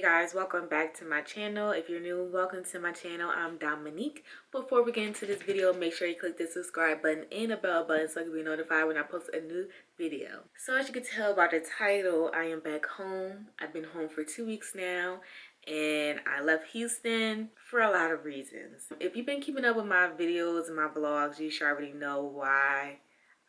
Hey guys, welcome back to my channel. If you're new, welcome to my channel. I'm Dominique. Before we get into this video, make sure you click the subscribe button and the bell button so you can be notified when I post a new video. So as you can tell by the title, I am back home. I've been home for 2 weeks now and I left Houston for a lot of reasons. If you've been keeping up with my videos and my vlogs, you should already know why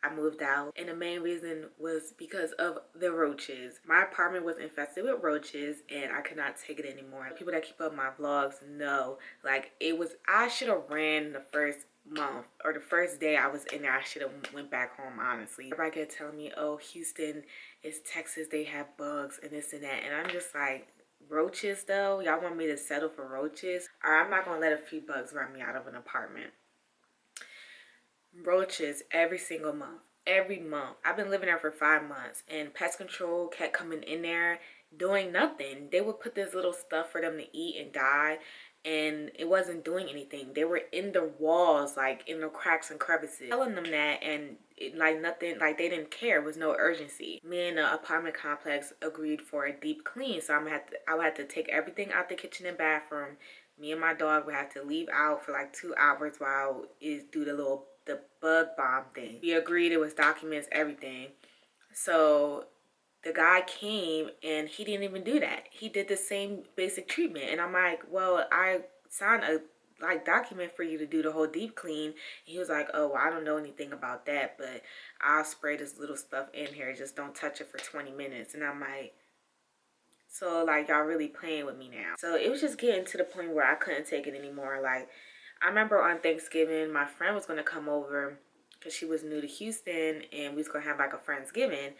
I moved out, and the main reason was because of the roaches. My apartment was infested with roaches and I could not take it anymore. People that keep up my vlogs know, like, I should have ran the first month or the first day I was in there. I should have went back home, honestly. Everybody kept telling me, oh, Houston is Texas, they have bugs and this and that, and I'm just like, roaches though? Y'all want me to settle for roaches? Or I'm not gonna let a few bugs run me out of an apartment. Roaches every single month. Every month. I've been living there for 5 months and pest control kept coming in there doing nothing. They would put this little stuff for them to eat and die, and it wasn't doing anything. They were in the walls, like in the cracks and crevices, telling them that, and like nothing, like they didn't care. It was no urgency. Me and the apartment complex agreed for a deep clean, so I would have to take everything out the kitchen and bathroom. Me and my dog would have to leave out for like 2 hours while it do the bug bomb thing. We agreed, it was documents, everything. So the guy came and he didn't even do that. He did the same basic treatment. And I'm like, well, I signed a document for you to do the whole deep clean. And he was like, oh, well, I don't know anything about that, but I'll spray this little stuff in here. Just don't touch it for 20 minutes. And I'm like, so like, y'all really playing with me now. So it was just getting to the point where I couldn't take it anymore. Like, I remember on Thanksgiving, my friend was going to come over because she was new to Houston and we was going to have like a Friendsgiving.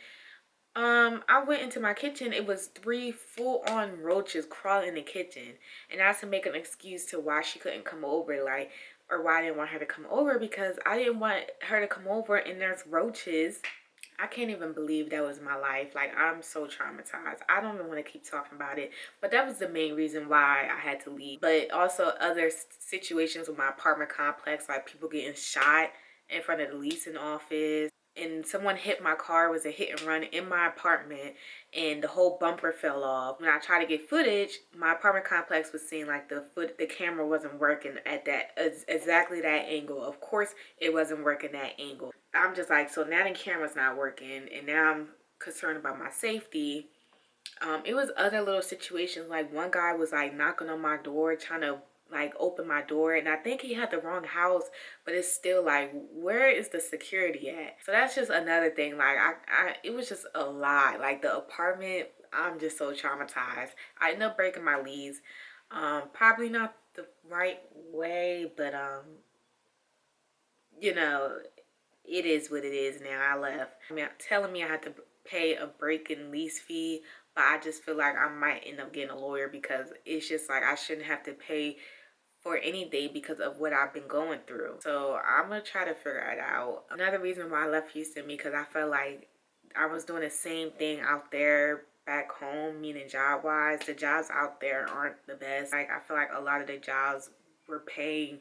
I went into my kitchen. It was 3 full-on roaches crawling in the kitchen. And I had to make an excuse to why she couldn't come over, like, or why I didn't want her to come over, because I didn't want her to come over and there's roaches. I can't even believe that was my life. Like, I'm so traumatized. I don't even want to keep talking about it. But that was the main reason why I had to leave. But also other situations with my apartment complex, like people getting shot in front of the leasing office. And someone hit my car. It was a hit and run in my apartment and the whole bumper fell off. When I tried to get footage, my apartment complex was seeing like the camera wasn't working at that exactly that angle. Of course it wasn't working that angle. I'm just like, so now the camera's not working and now I'm concerned about my safety. It was other little situations, like one guy was like knocking on my door trying to like open my door, and I think he had the wrong house, but it's still like, where is the security at? So that's just another thing. Like it was just a lot. Like the apartment, I'm just so traumatized. I ended up breaking my lease. Probably not the right way, but you know, it is what it is now. I left. I mean, telling me I had to pay a break in lease fee, but I just feel like I might end up getting a lawyer because it's just like I shouldn't have to pay for anything because of what I've been going through. So I'm gonna try to figure it out. Another reason why I left Houston, because I felt like I was doing the same thing out there back home, meaning job wise. The jobs out there aren't the best. Like, I feel like a lot of the jobs were paying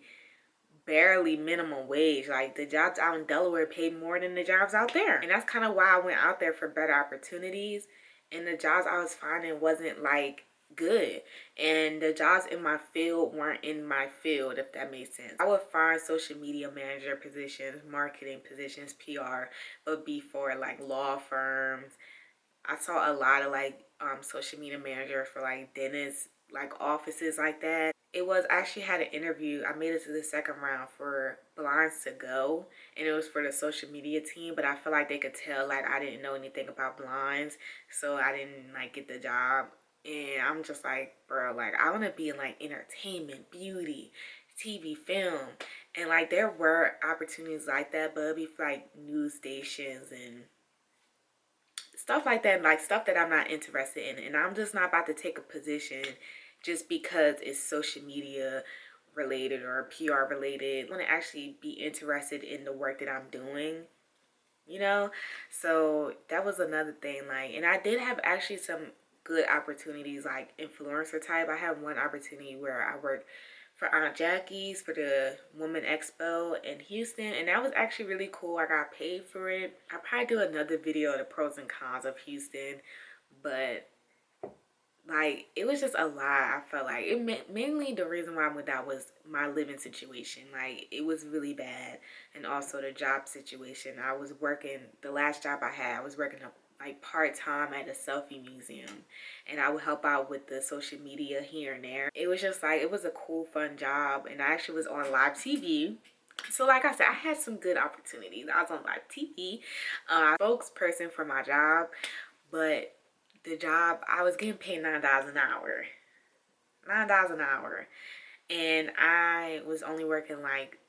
barely minimum wage. Like the jobs out in Delaware paid more than the jobs out there, and that's kind of why I went out there, for better opportunities. And the jobs I was finding wasn't like good, and the jobs in my field weren't in my field, if that makes sense. I would find social media manager positions, marketing positions, PR, but be for like law firms. I saw a lot of like social media managers for like dentists, like offices like that. It was, I actually had an interview. I made it to the second round for Blinds to Go, and it was for the social media team, but I feel like they could tell like I didn't know anything about blinds, so I didn't like get the job. And I'm just like, bro, like I want to be in like entertainment, beauty, TV, film, and like there were opportunities like that, but it'd be for like news stations and stuff like that, like stuff that I'm not interested in. And I'm just not about to take a position just because it's social media related or PR related. I want to actually be interested in the work that I'm doing, you know? So that was another thing. Like, and I did have actually some good opportunities, like influencer type. I had one opportunity where I worked for Aunt Jackie's for the Women Expo in Houston, and that was actually really cool. I got paid for it. I'll probably do another video of the pros and cons of Houston, but like, it was just a lot. I felt like it mainly the reason why I moved out was my living situation. Like, it was really bad, and also the job situation. I was working, the last job I had, I was working like part-time at a selfie museum, and I would help out with the social media here and there. It was just like, it was a cool, fun job, and I actually was on live TV. So like I said, I had some good opportunities. I was on live TV, spokesperson for my job, but the job, I was getting paid $9 an hour. $9 an hour. And I was only working like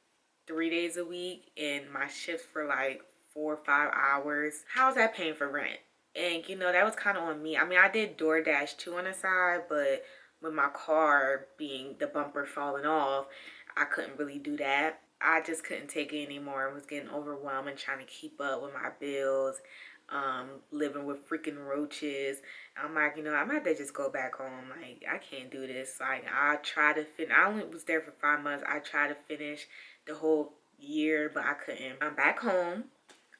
3 days a week, and my shifts for like 4 or 5 hours. How's that paying for rent? And you know, that was kind of on me. I mean, I did DoorDash too on the side, but with my car being the bumper falling off, I couldn't really do that. I just couldn't take it anymore. I was getting overwhelmed and trying to keep up with my bills, living with freaking roaches. I'm like, you know, I might have to just go back home. Like, I can't do this. Like, I tried to finish. I only was there for 5 months. I tried to finish the whole year, but I couldn't. I'm back home.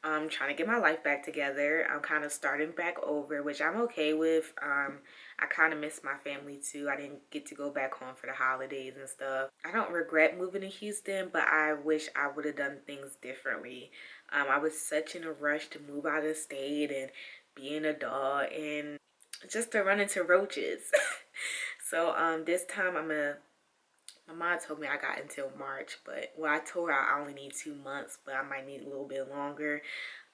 I'm trying to get my life back together. I'm kind of starting back over, which I'm okay with. I kind of miss my family too. I didn't get to go back home for the holidays and stuff. I don't regret moving to Houston, but I wish I would have done things differently. I was such in a rush to move out of state and be an adult and just to run into roaches. So this time my mom told me I got until March, but well, I told her I only need 2 months, but I might need a little bit longer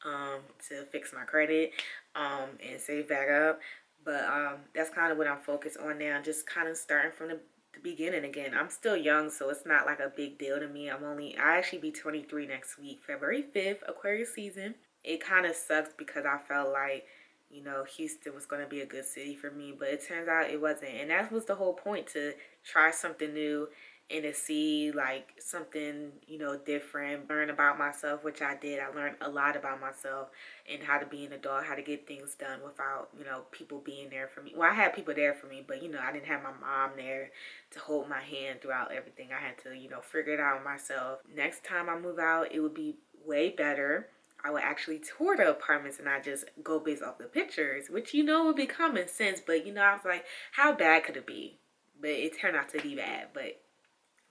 to fix my credit and save back up. But that's kind of what I'm focused on now, just kind of starting from the beginning again. I'm still young, so it's not like a big deal to me. I actually be 23 next week, February 5th, Aquarius season. It kind of sucks because I felt like, you know, Houston was going to be a good city for me, but it turns out it wasn't. And that was the whole point, to try something new and to see like something, you know, different, learn about myself, which I did. I learned a lot about myself and how to be an adult, how to get things done without, you know, people being there for me. Well, I had people there for me, but, you know, I didn't have my mom there to hold my hand throughout everything. I had to, you know, figure it out myself. Next time I move out, it would be way better. I would actually tour the apartments and not just go based off the pictures, which, you know, would be common sense. But, you know, I was like, how bad could it be? But it turned out to be bad. But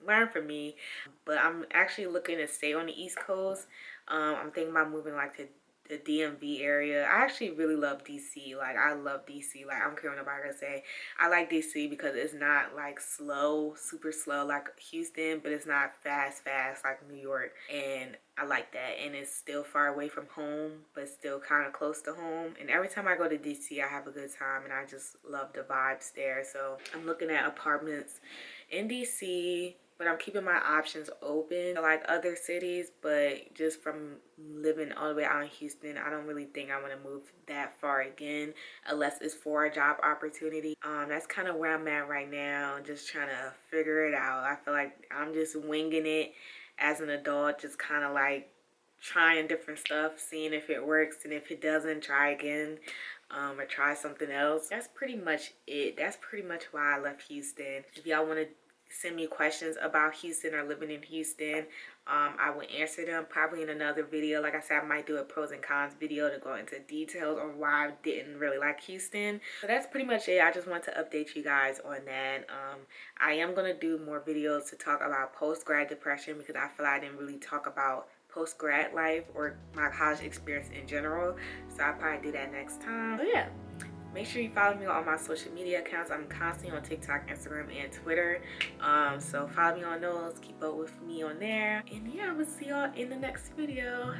learn from me. But I'm actually looking to stay on the East Coast. I'm thinking about moving like to the DMV area. I actually really love DC. Like, I love DC. Like, I don't care what nobody say. I like DC because it's not like slow, super slow like Houston, but it's not fast like New York. And I like that. And it's still far away from home, but still kind of close to home. And every time I go to DC, I have a good time, and I just love the vibes there. So I'm looking at apartments in DC, but I'm keeping my options open like other cities. But just from living all the way out in Houston, I don't really think I want to move that far again unless it's for a job opportunity. That's kind of where I'm at right now, just trying to figure it out. I feel like I'm just winging it as an adult, just kind of like trying different stuff, seeing if it works, and if it doesn't, try again. Or try something else. That's pretty much it. That's pretty much why I left Houston. If y'all want to send me questions about Houston or living in Houston, I will answer them probably in another video. Like I said, I might do a pros and cons video to go into details on why I didn't really like Houston. So that's pretty much it. I just want to update you guys on that. I am going to do more videos to talk about post-grad depression, because I feel like I didn't really talk about post-grad life or my college experience in general. So I'll probably do that next time. So yeah. Make sure you follow me on all my social media accounts. I'm constantly on TikTok, Instagram, and Twitter. So follow me on those. Keep up with me on there. And yeah, I will see y'all in the next video.